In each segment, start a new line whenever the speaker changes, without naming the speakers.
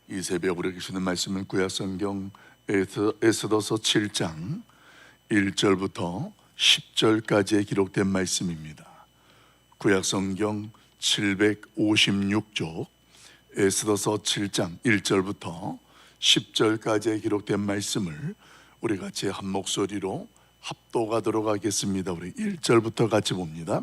이 새벽 우리에게 주는 말씀은 구약성경 에스더서 7장 1절부터 10절까지에 기록된 말씀입니다. 구약성경 756쪽 에스더서 7장 1절부터 10절까지에 기록된 말씀을 우리 같이 한 목소리로 합독하도록 하겠습니다. 우리 1절부터 같이 봅니다.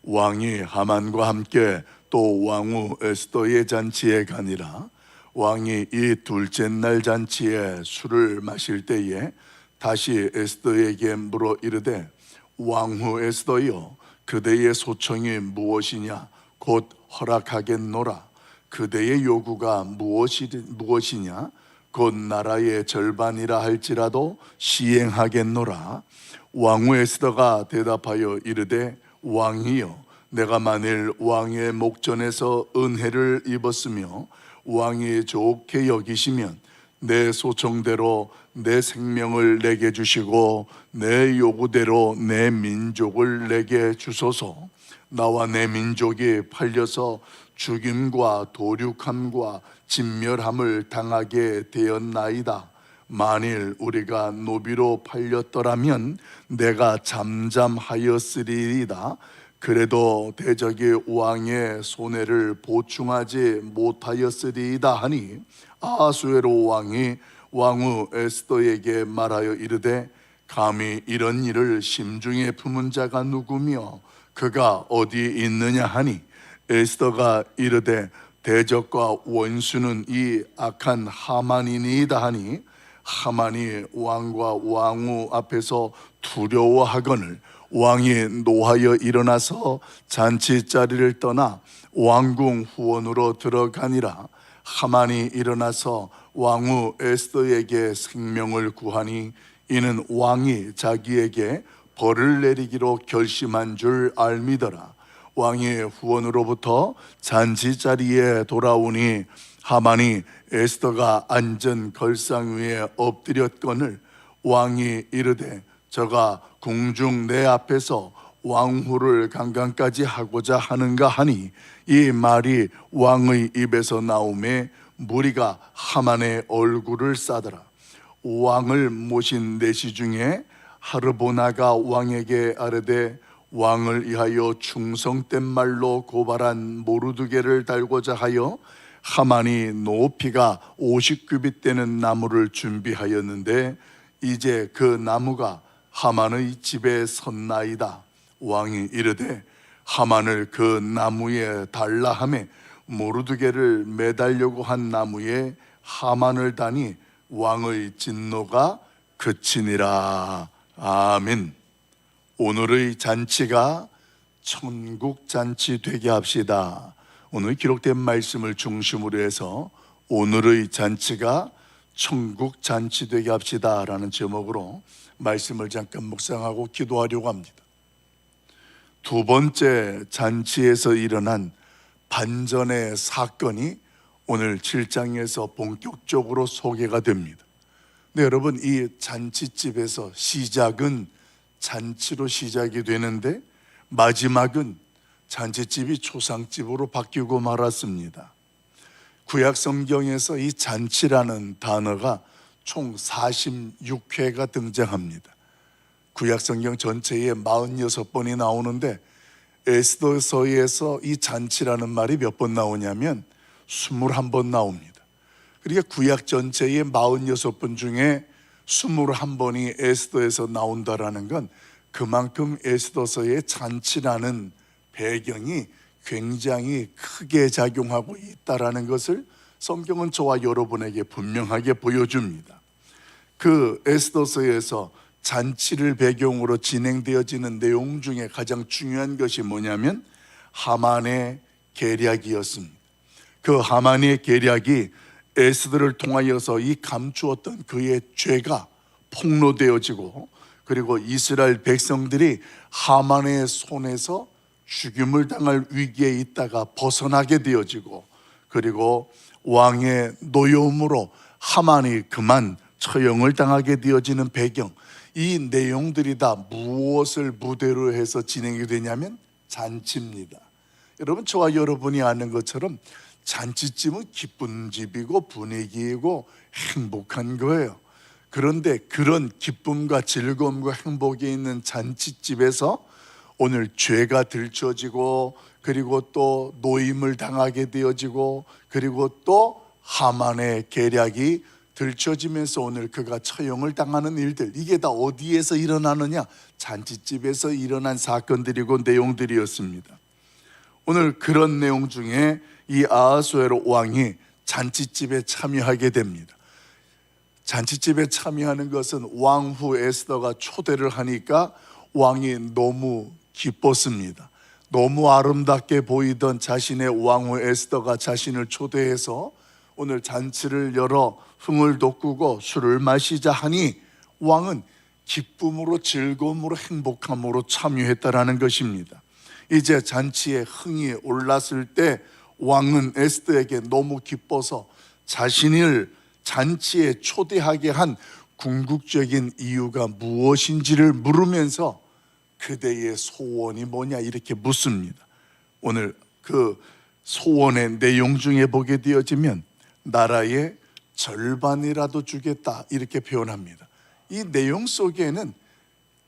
왕이 하만과 함께 또 왕후 에스더의 잔치에 가니라. 왕이 이 둘째 날 잔치에 술을 마실 때에 다시 에스더에게 물어 이르되, 왕후 에스더여, 그대의 소청이 무엇이냐? 곧 허락하겠노라. 그대의 요구가 무엇이냐? 곧 나라의 절반이라 할지라도 시행하겠노라. 왕후 에스더가 대답하여 이르되, 왕이여, 내가 만일 왕의 목전에서 은혜를 입었으며 왕이 좋게 여기시면 내 소청대로 내 생명을 내게 주시고 내 요구대로 내 민족을 내게 주소서. 나와 내 민족이 팔려서 죽임과 도륙함과 진멸함을 당하게 되었나이다. 만일 우리가 노비로 팔렸더라면 내가 잠잠하였으리이다. 그래도 대적이 왕의 손해를 보충하지 못하였으리이다 하니, 아하수에로 왕이 왕후 에스더에게 말하여 이르되, 감히 이런 일을 심중에 품은 자가 누구며 그가 어디 있느냐 하니, 에스더가 이르되, 대적과 원수는 이 악한 하만이니이다 하니, 하만이 왕과 왕후 앞에서 두려워하거늘 왕이 노하여 일어나서 잔치 자리를 떠나 왕궁 후원으로 들어가니라. 하만이 일어나서 왕후 에스더에게 생명을 구하니 이는 왕이 자기에게 벌을 내리기로 결심한 줄 알미더라. 왕이 후원으로부터 잔치 자리에 돌아오니 하만이 에스더가 앉은 걸상 위에 엎드렸거늘 왕이 이르되, 저가 궁중 내 앞에서 왕후를 강간까지 하고자 하는가 하니, 이 말이 왕의 입에서 나오매 무리가 하만의 얼굴을 싸더라. 왕을 모신 내시 중에 하르보나가 왕에게 아뢰되, 왕을 위하여 충성된 말로 고발한 모르드게를 달고자 하여 하만이 높이가 50규빗 되는 나무를 준비하였는데 이제 그 나무가 하만의 집에 섰나이다. 왕이 이르되, 하만을 그 나무에 달라 하매 모르드게를 매달려고 한 나무에 하만을 다니 왕의 진노가 그치니라. 아멘. 오늘의 잔치가 천국 잔치 되게 합시다. 오늘 기록된 말씀을 중심으로 해서 오늘의 잔치가 천국 잔치 되게 합시다 라는 제목으로 말씀을 잠깐 묵상하고 기도하려고 합니다. 두 번째 잔치에서 일어난 반전의 사건이 오늘 7장에서 본격적으로 소개가 됩니다. 네, 여러분, 이 잔치집에서 시작은 잔치로 시작이 되는데 마지막은 잔치집이 초상집으로 바뀌고 말았습니다. 구약 성경에서 이 잔치라는 단어가 총 46회가 등장합니다. 구약 성경 전체에 46번이 나오는데 에스더서에서 이 잔치라는 말이 몇 번 나오냐면 21번 나옵니다. 그러니까 구약 전체의 46번 중에 21번이 에스더에서 나온다라는 건 그만큼 에스더서의 잔치라는 배경이 굉장히 크게 작용하고 있다라는 것을 성경은 저와 여러분에게 분명하게 보여줍니다. 그 에스더서에서 잔치를 배경으로 진행되어지는 내용 중에 가장 중요한 것이 뭐냐면 하만의 계략이었습니다. 그 하만의 계략이 에스더를 통하여서 이 감추었던 그의 죄가 폭로되어지고, 그리고 이스라엘 백성들이 하만의 손에서 죽임을 당할 위기에 있다가 벗어나게 되어지고, 그리고 왕의 노여움으로 하만이 그만 처형을 당하게 되어지는 배경, 이 내용들이 다 무엇을 무대로 해서 진행이 되냐면 잔치입니다. 여러분, 저와 여러분이 아는 것처럼 잔치집은 기쁜 집이고 분위기이고 행복한 거예요. 그런데 그런 기쁨과 즐거움과 행복이 있는 잔치집에서 오늘 죄가 들춰지고, 그리고 또 노임을 당하게 되어지고, 그리고 또 하만의 계략이 들춰지면서 오늘 그가 처형을 당하는 일들, 이게 다 어디에서 일어나느냐? 잔치집에서 일어난 사건들이고 내용들이었습니다. 오늘 그런 내용 중에 이 아하수에로 왕이 잔치집에 참여하게 됩니다. 잔치집에 참여하는 것은 왕후 에스더가 초대를 하니까 왕이 너무 기뻤습니다. 너무 아름답게 보이던 자신의 왕후 에스더가 자신을 초대해서 오늘 잔치를 열어 흥을 돋구고 술을 마시자 하니 왕은 기쁨으로, 즐거움으로, 행복함으로 참여했다라는 것입니다. 이제 잔치에 흥이 올랐을 때 왕은 에스더에게 너무 기뻐서 자신을 잔치에 초대하게 한 궁극적인 이유가 무엇인지를 물으면서 그대의 소원이 뭐냐 이렇게 묻습니다. 오늘 그 소원의 내용 중에 보게 되어지면 나라의 절반이라도 주겠다 이렇게 표현합니다. 이 내용 속에는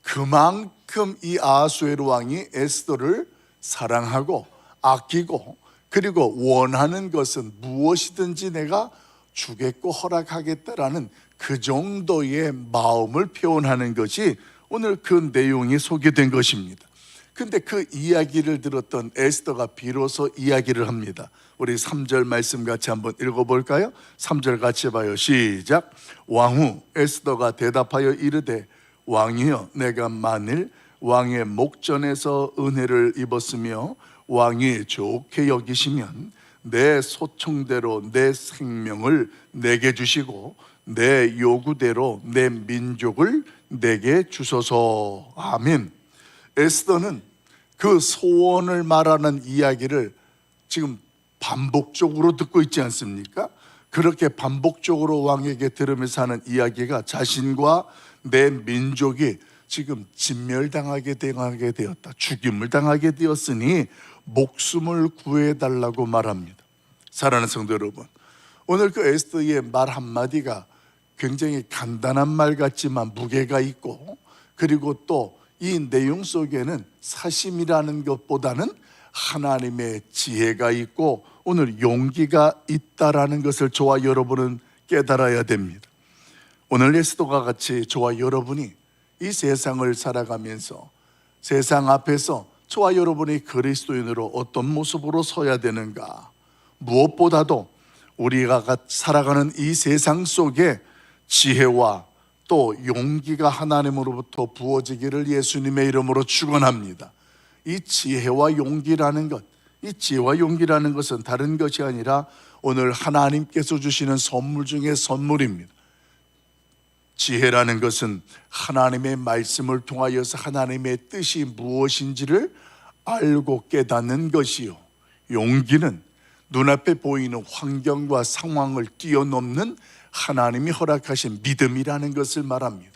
그만큼 이 아하수에로 왕이 에스더를 사랑하고 아끼고, 그리고 원하는 것은 무엇이든지 내가 주겠고 허락하겠다라는 그 정도의 마음을 표현하는 것이 오늘 그 내용이 소개된 것입니다. 근데 그 이야기를 들었던 에스더가 비로소 이야기를 합니다. 우리 3절 말씀 같이 한번 읽어볼까요? 3절 같이 봐요. 시작. 왕후 에스더가 대답하여 이르되 왕이여, 내가 만일 왕의 목전에서 은혜를 입었으며 왕이 좋게 여기시면 내 소청대로 내 생명을 내게 주시고 내 요구대로 내 민족을 내게 주소서. 아멘. 에스더는 그 소원을 말하는 이야기를 지금 반복적으로 듣고 있지 않습니까? 그렇게 반복적으로 왕에게 들으면서 하는 이야기가 자신과 내 민족이 지금 진멸당하게 되었다, 죽임을 당하게 되었으니 목숨을 구해달라고 말합니다. 사랑하는 성도 여러분, 오늘 그 에스더의 말 한마디가 굉장히 간단한 말 같지만 무게가 있고, 그리고 또 이 내용 속에는 사심이라는 것보다는 하나님의 지혜가 있고 오늘 용기가 있다라는 것을 저와 여러분은 깨달아야 됩니다. 오늘 에스더가 같이 저와 여러분이 이 세상을 살아가면서 세상 앞에서 저와 여러분이 그리스도인으로 어떤 모습으로 서야 되는가, 무엇보다도 우리가 살아가는 이 세상 속에 지혜와 또 용기가 하나님으로부터 부어지기를 예수님의 이름으로 축원합니다. 이 지혜와 용기라는 것, 이 지혜와 용기라는 것은 다른 것이 아니라 오늘 하나님께서 주시는 선물 중에 선물입니다. 지혜라는 것은 하나님의 말씀을 통하여서 하나님의 뜻이 무엇인지를 알고 깨닫는 것이요, 용기는 눈앞에 보이는 환경과 상황을 뛰어넘는 하나님이 허락하신 믿음이라는 것을 말합니다.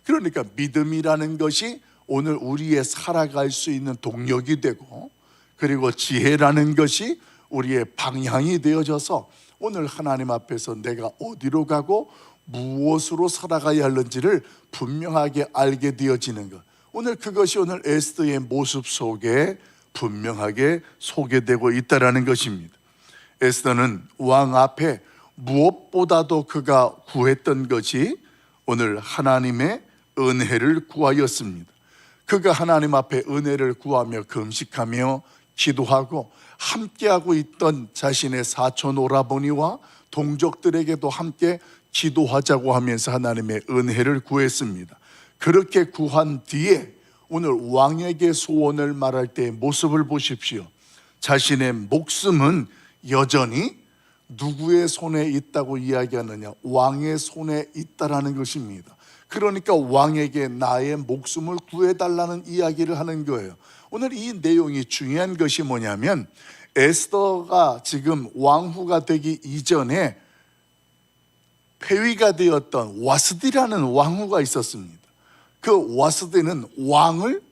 그러니까 믿음이라는 것이 오늘 우리의 살아갈 수 있는 동력이 되고, 그리고 지혜라는 것이 우리의 방향이 되어져서 오늘 하나님 앞에서 내가 어디로 가고 무엇으로 살아가야 하는지를 분명하게 알게 되어지는 것, 오늘 그것이 오늘 에스더의 모습 속에 분명하게 소개되고 있다는 것입니다. 에스더는 왕 앞에 무엇보다도 그가 구했던 것이 오늘 하나님의 은혜를 구하였습니다. 그가 하나님 앞에 은혜를 구하며 금식하며 기도하고 함께하고 있던 자신의 사촌 오라버니와 동족들에게도 함께 기도하자고 하면서 하나님의 은혜를 구했습니다. 그렇게 구한 뒤에 오늘 왕에게 소원을 말할 때의 모습을 보십시오. 자신의 목숨은 여전히 누구의 손에 있다고 이야기하느냐? 왕의 손에 있다라는 것입니다. 그러니까 왕에게 나의 목숨을 구해달라는 이야기를 하는 거예요. 오늘 이 내용이 중요한 것이 뭐냐면, 에스더가 지금 왕후가 되기 이전에 폐위가 되었던 와스디라는 왕후가 있었습니다. 그 와스디는 왕을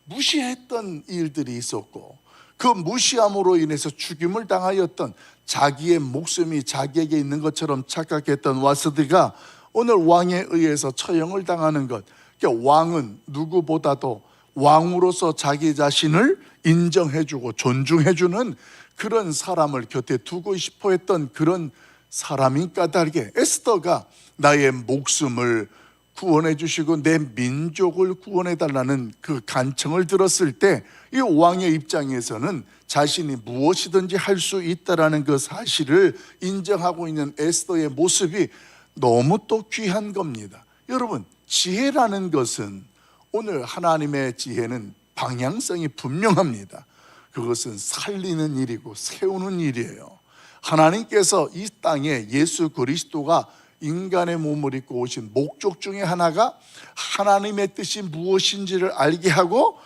무시했던 일들이 있었고, 그 무시함으로 인해서 죽임을 당하였던, 자기의 목숨이 자기에게 있는 것처럼 착각했던 와스디가 오늘 왕에 의해서 처형을 당하는 것. 그러니까 왕은 누구보다도 왕으로서 자기 자신을 인정해주고 존중해주는 그런 사람을 곁에 두고 싶어 했던 그런 사람인 까닭에 에스더가 나의 목숨을 구원해 주시고 내 민족을 구원해 달라는 그 간청을 들었을 때 이 왕의 입장에서는 자신이 무엇이든지 할 수 있다라는 그 사실을 인정하고 있는 에스더의 모습이 너무 또 귀한 겁니다. 여러분, 지혜라는 것은, 오늘 하나님의 지혜는 방향성이 분명합니다. 그것은 살리는 일이고 세우는 일이에요. 하나님께서 이 땅에 예수 그리스도가 인간의 몸을 입고 오신 목적 중에 하나가 하나님의 뜻이 무엇인지를 알게 하고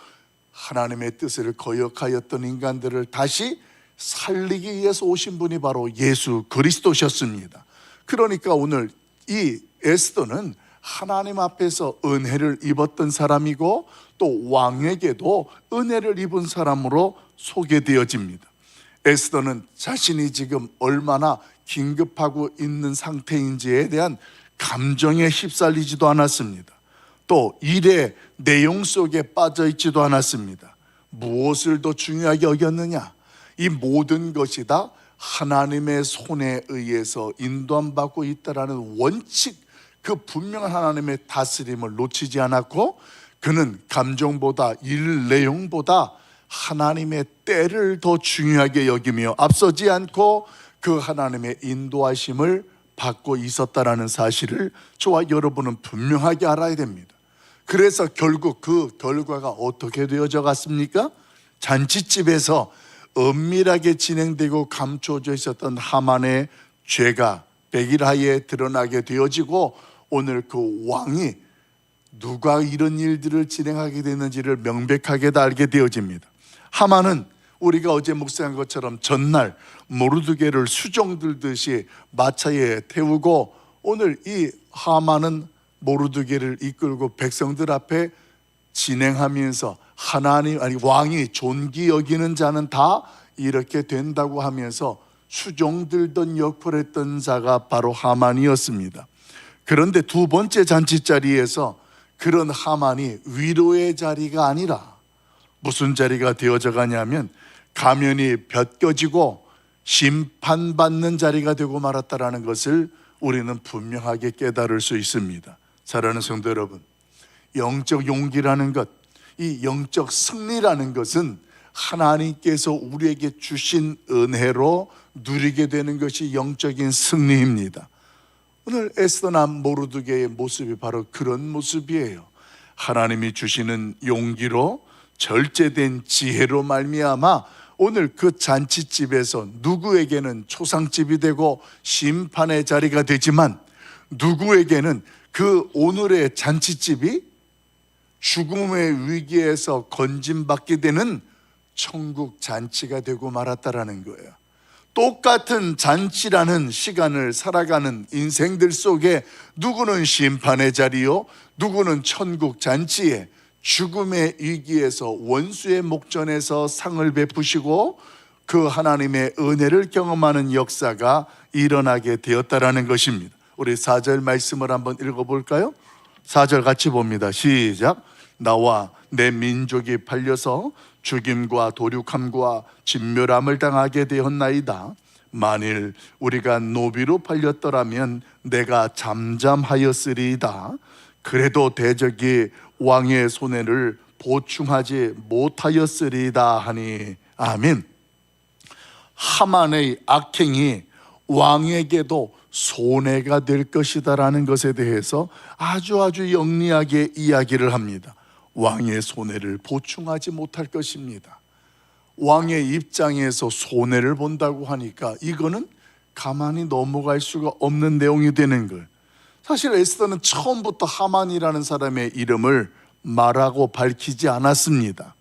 하나님의 뜻을 거역하였던 인간들을 다시 살리기 위해서 오신 분이 바로 예수 그리스도셨습니다. 그러니까 오늘 이 에스더는 하나님 앞에서 은혜를 입었던 사람이고 또 왕에게도 은혜를 입은 사람으로 소개되어집니다. 에스더는 자신이 지금 얼마나 긴급하고 있는 상태인지에 대한 감정에 휩쓸리지도 않았습니다. 또 일의 내용 속에 빠져 있지도 않았습니다. 무엇을 더 중요하게 여겼느냐? 이 모든 것이 다 하나님의 손에 의해서 인도함받고 있다라는 원칙, 그 분명한 하나님의 다스림을 놓치지 않았고, 그는 감정보다 일 내용보다 하나님의 때를 더 중요하게 여기며 앞서지 않고 그 하나님의 인도하심을 받고 있었다라는 사실을 저와 여러분은 분명하게 알아야 됩니다. 그래서 결국 그 결과가 어떻게 되어져 갔습니까? 잔치집에서 은밀하게 진행되고 감춰져 있었던 하만의 죄가 백일하에 드러나게 되어지고, 오늘 그 왕이 누가 이런 일들을 진행하게 되는지를 명백하게 다 알게 되어집니다. 하만은 우리가 어제 묵상한 것처럼 전날 모르드게를 수종 들듯이 마차에 태우고, 오늘 이 하만은 모르드게를 이끌고 백성들 앞에 진행하면서 왕이 존귀 여기는 자는 다 이렇게 된다고 하면서 수종 들던 역할을 했던 자가 바로 하만이었습니다. 그런데 두 번째 잔치 자리에서 그런 하만이 위로의 자리가 아니라 무슨 자리가 되어져 가냐면 가면이 벗겨지고 심판받는 자리가 되고 말았다라는 것을 우리는 분명하게 깨달을 수 있습니다. 사랑하는 성도 여러분, 영적 용기라는 것, 이 영적 승리라는 것은 하나님께서 우리에게 주신 은혜로 누리게 되는 것이 영적인 승리입니다. 오늘 에스더나 모르드게의 모습이 바로 그런 모습이에요. 하나님이 주시는 용기로 절제된 지혜로 말미암아 오늘 그 잔치집에서 누구에게는 초상집이 되고 심판의 자리가 되지만 누구에게는 그 오늘의 잔치집이 죽음의 위기에서 건짐받게 되는 천국 잔치가 되고 말았다라는 거예요. 똑같은 잔치라는 시간을 살아가는 인생들 속에 누구는 심판의 자리요, 누구는 천국 잔치에 죽음의 위기에서 원수의 목전에서 상을 베푸시고 그 하나님의 은혜를 경험하는 역사가 일어나게 되었다라는 것입니다. 우리 4절 말씀을 한번 읽어볼까요? 4절 같이 봅니다. 시작. 나와 내 민족이 팔려서 죽임과 도륙함과 진멸함을 당하게 되었나이다. 만일 우리가 노비로 팔렸더라면 내가 잠잠하였으리이다. 그래도 대적이 왕의 손해를 보충하지 못하였으리이다 하니. 아멘. 하만의 악행이 왕에게도 손해가 될 것이다라는 것에 대해서 아주 영리하게 이야기를 합니다. 왕의 손해를 보충하지 못할 것입니다. 왕의 입장에서 손해를 본다고 하니까 이거는 가만히 넘어갈 수가 없는 내용이 되는 거예요. 사실 에스더는 처음부터 하만이라는 사람의 이름을 말하고 밝히지 않았습니다.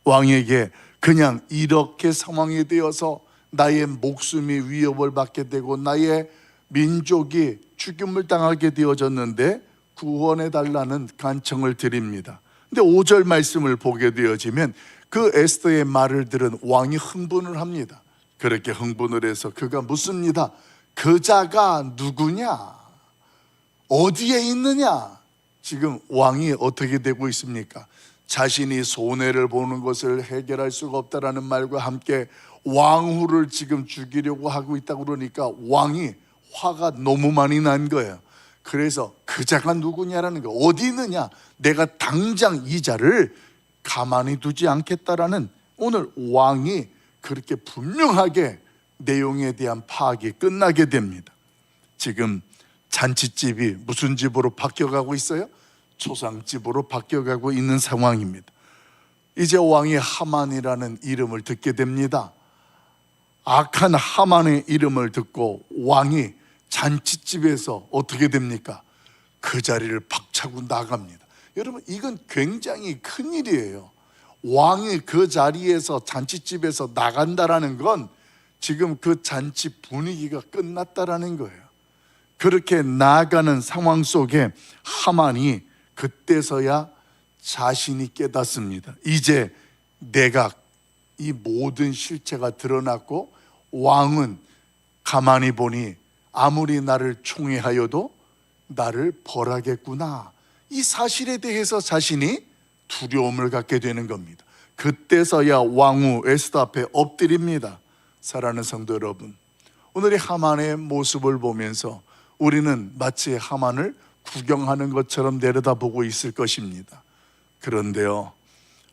왕에게 그냥 이렇게 상황이 되어서 나의 목숨이 위협을 받게 되고 나의 민족이 죽임을 당하게 되어졌는데 구원해 달라는 간청을 드립니다. 근데 5절 말씀을 보게 되어지면 그 에스더의 말을 들은 왕이 흥분을 합니다. 그렇게 흥분을 해서 그가 묻습니다. 그 자가 누구냐? 어디에 있느냐? 지금 왕이 어떻게 되고 있습니까? 자신이 손해를 보는 것을 해결할 수가 없다라는 말과 함께 왕후를 지금 죽이려고 하고 있다고 그러니까 왕이 화가 너무 많이 난 거예요. 그래서 그 자가 누구냐라는 거, 어디 있느냐? 내가 당장 이 자를 가만히 두지 않겠다라는, 오늘 왕이 그렇게 분명하게 내용에 대한 파악이 끝나게 됩니다. 지금 잔치집이 무슨 집으로 바뀌어가고 있어요? 초상집으로 바뀌어가고 있는 상황입니다. 이제 왕이 하만이라는 이름을 듣게 됩니다. 악한 하만의 이름을 듣고 왕이 잔치집에서 어떻게 됩니까? 그 자리를 박차고 나갑니다. 여러분, 이건 굉장히 큰 일이에요. 왕이 그 자리에서, 잔치집에서 나간다라는 건 지금 그 잔치 분위기가 끝났다라는 거예요. 그렇게 나아가는 상황 속에 하만이 그때서야 자신이 깨닫습니다. 이제 내가 이 모든 실체가 드러났고 왕은 가만히 보니 아무리 나를 총애하여도 나를 벌하겠구나, 이 사실에 대해서 자신이 두려움을 갖게 되는 겁니다. 그때서야 왕후 에스더 앞에 엎드립니다. 사랑하는 성도 여러분, 오늘의 하만의 모습을 보면서 우리는 마치 하만을 구경하는 것처럼 내려다보고 있을 것입니다. 그런데요,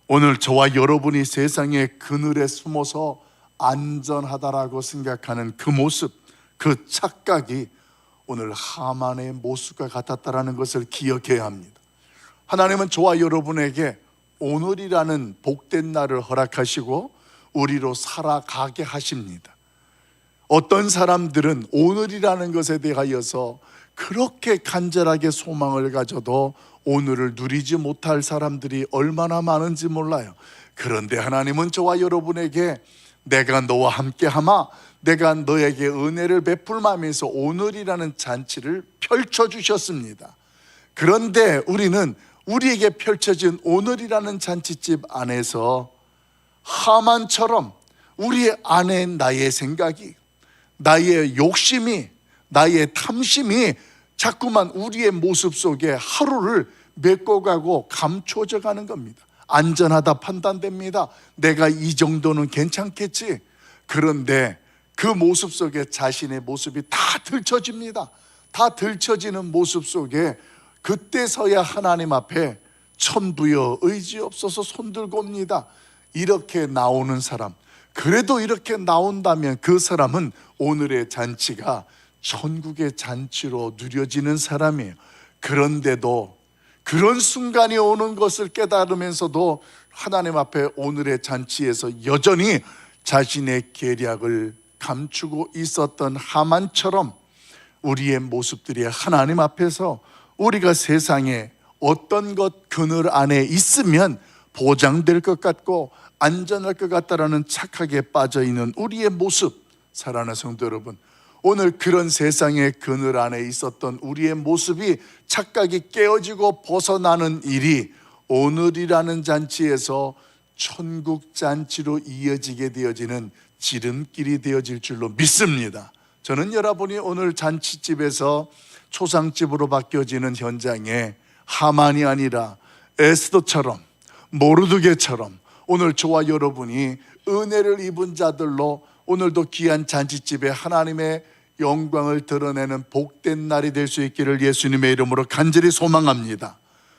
오늘 저와 여러분이 세상의 그늘에 숨어서 안전하다라고 생각하는 그 모습, 그 착각이 오늘 하만의 모습과 같았다라는 것을 기억해야 합니다. 하나님은 저와 여러분에게 오늘이라는 복된 날을 허락하시고 우리로 살아가게 하십니다. 어떤 사람들은 오늘이라는 것에 대하여서 그렇게 간절하게 소망을 가져도 오늘을 누리지 못할 사람들이 얼마나 많은지 몰라요. 그런데 하나님은 저와 여러분에게 내가 너와 함께하마, 내가 너에게 은혜를 베풀마면서 오늘이라는 잔치를 펼쳐주셨습니다. 그런데 우리는 우리에게 펼쳐진 오늘이라는 잔치집 안에서 하만처럼 우리 안에 나의 생각이, 나의 욕심이, 나의 탐심이 자꾸만 우리의 모습 속에 하루를 메꿔가고 감춰져 가는 겁니다. 안전하다 판단됩니다. 내가 이 정도는 괜찮겠지. 그런데 그 모습 속에 자신의 모습이 다 들춰집니다. 다 들춰지는 모습 속에 그때서야 하나님 앞에 천부여 의지없어서 손들고 옵니다. 이렇게 나오는 사람, 그래도 이렇게 나온다면 그 사람은 오늘의 잔치가 천국의 잔치로 누려지는 사람이에요. 그런데도 그런 순간이 오는 것을 깨달으면서도 하나님 앞에 오늘의 잔치에서 여전히 자신의 계략을 감추고 있었던 하만처럼 우리의 모습들이 하나님 앞에서 우리가 세상에 어떤 것 그늘 안에 있으면 보장될 것 같고 안전할 것 같다라는 착각에 빠져있는 우리의 모습, 사랑하는 성도 여러분, 오늘 그런 세상의 그늘 안에 있었던 우리의 모습이 착각이 깨어지고 벗어나는 일이 오늘이라는 잔치에서 천국 잔치로 이어지게 되어지는 지름길이 되어질 줄로 믿습니다. 저는 여러분이 오늘 잔치집에서 초상집으로 바뀌어지는 현장에 하만이 아니라 에스더처럼, 모르드게처럼 오늘 저와 여러분이 은혜를 입은 자들로 오늘도 귀한 잔치집에 하나님의 영광을 드러내는 복된 날이 될 수 있기를 예수님의 이름으로 간절히 소망합니다.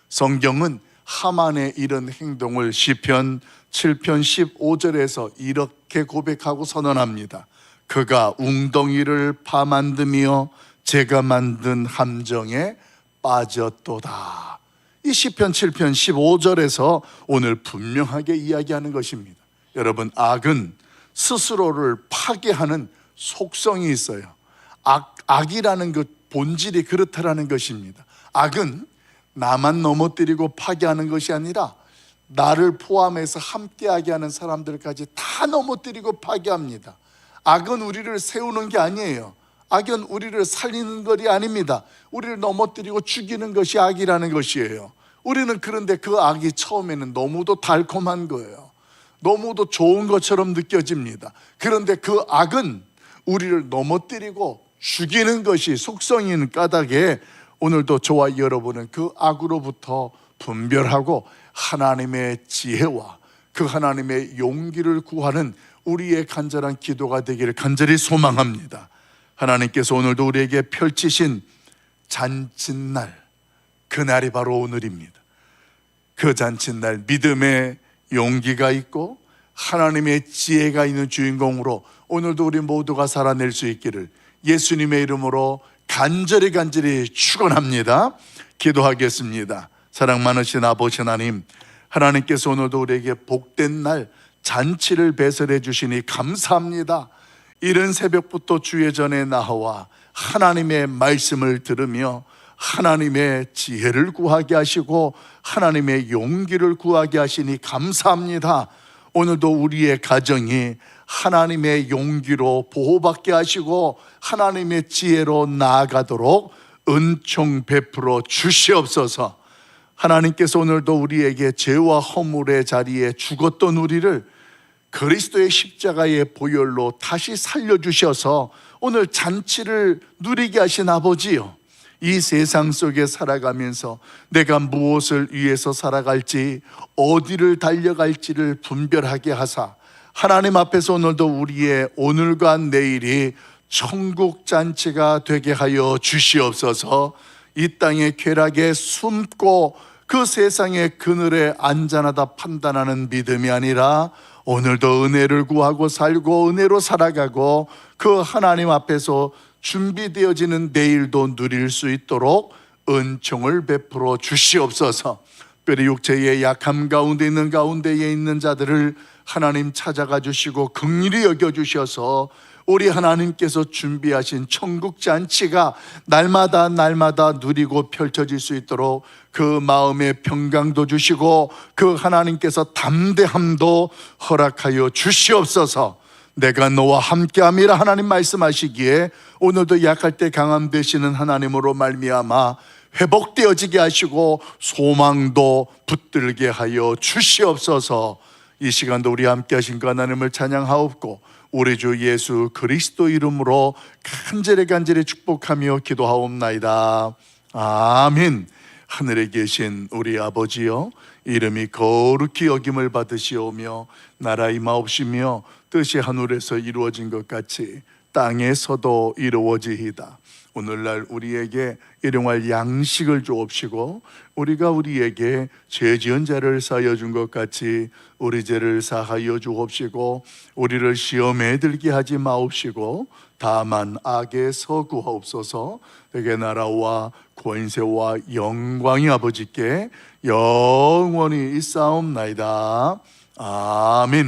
성경은 하만의 이런 행동을 시편 7편 15절에서 이렇게 고백하고 선언합니다. 그가 웅덩이를 파만드며 제가 만든 함정에 빠졌도다. 이 시편 7편 15절에서 오늘 분명하게 이야기하는 것입니다. 여러분, 악은 스스로를 파괴하는 속성이 있어요. 악이라는 그 본질이 그렇다라는 것입니다. 악은 나만 넘어뜨리고 파괴하는 것이 아니라 나를 포함해서 함께하게 하는 사람들까지 다 넘어뜨리고 파괴합니다. 악은 우리를 세우는 게 아니에요. 악은 우리를 살리는 것이 아닙니다. 우리를 넘어뜨리고 죽이는 것이 악이라는 것이에요. 우리는 그런데 그 악이 처음에는 너무도 달콤한 거예요. 너무도 좋은 것처럼 느껴집니다. 그런데 그 악은 우리를 넘어뜨리고 죽이는 것이 속성인 까닭에 오늘도 저와 여러분은 그 악으로부터 분별하고 하나님의 지혜와 그 하나님의 용기를 구하는 우리의 간절한 기도가 되기를 간절히 소망합니다. 하나님께서 오늘도 우리에게 펼치신 잔칫날, 그날이 바로 오늘입니다. 그 잔칫날 믿음의 용기가 있고 하나님의 지혜가 있는 주인공으로 오늘도 우리 모두가 살아낼 수 있기를 예수님의 이름으로 간절히 축원합니다. 기도하겠습니다. 사랑 많으신 아버지 하나님, 하나님께서 오늘도 우리에게 복된 날 잔치를 배설해 주시니 감사합니다. 이른 새벽부터 주의 전에 나와 하나님의 말씀을 들으며 하나님의 지혜를 구하게 하시고 하나님의 용기를 구하게 하시니 감사합니다. 오늘도 우리의 가정이 하나님의 용기로 보호받게 하시고 하나님의 지혜로 나아가도록 은총 베풀어 주시옵소서. 하나님께서 오늘도 우리에게 죄와 허물의 자리에 죽었던 우리를 그리스도의 십자가의 보혈로 다시 살려주셔서 오늘 잔치를 누리게 하신 아버지요, 이 세상 속에 살아가면서 내가 무엇을 위해서 살아갈지 어디를 달려갈지를 분별하게 하사 하나님 앞에서 오늘도 우리의 오늘과 내일이 천국 잔치가 되게 하여 주시옵소서. 이 땅의 쾌락에 숨고 그 세상의 그늘에 안전하다 판단하는 믿음이 아니라 오늘도 은혜를 구하고 살고 은혜로 살아가고 그 하나님 앞에서 준비되어지는 내일도 누릴 수 있도록 은총을 베풀어 주시옵소서. 특별히 육체의 약함 가운데 있는 가운데에 있는 자들을 하나님 찾아가 주시고 긍휼히 여겨주셔서 우리 하나님께서 준비하신 천국 잔치가 날마다 누리고 펼쳐질 수 있도록 그 마음의 평강도 주시고 그 하나님께서 담대함도 허락하여 주시옵소서. 내가 너와 함께함이라 하나님 말씀하시기에 오늘도 약할 때 강함 되시는 하나님으로 말미암아 회복되어지게 하시고 소망도 붙들게 하여 주시옵소서. 이 시간도 우리 함께 하신 그 하나님을 찬양하옵고 우리 주 예수 그리스도 이름으로 간절히 축복하며 기도하옵나이다. 아멘. 하늘에 계신 우리 아버지여, 이름이 거룩히 여김을 받으시오며 나라 임하옵시며 뜻이 하늘에서 이루어진 것 같이 땅에서도 이루어지이다. 오늘날 우리에게 일용할 양식을 주옵시고 우리가 우리에게 죄 지은 자를 사하여 준 것 같이 우리 죄를 사하여 주옵시고 우리를 시험에 들게 하지 마옵시고 다만 악에서 구하옵소서. 내게 나라와 권세와 영광이 아버지께 영원히 있사옵나이다. 아멘.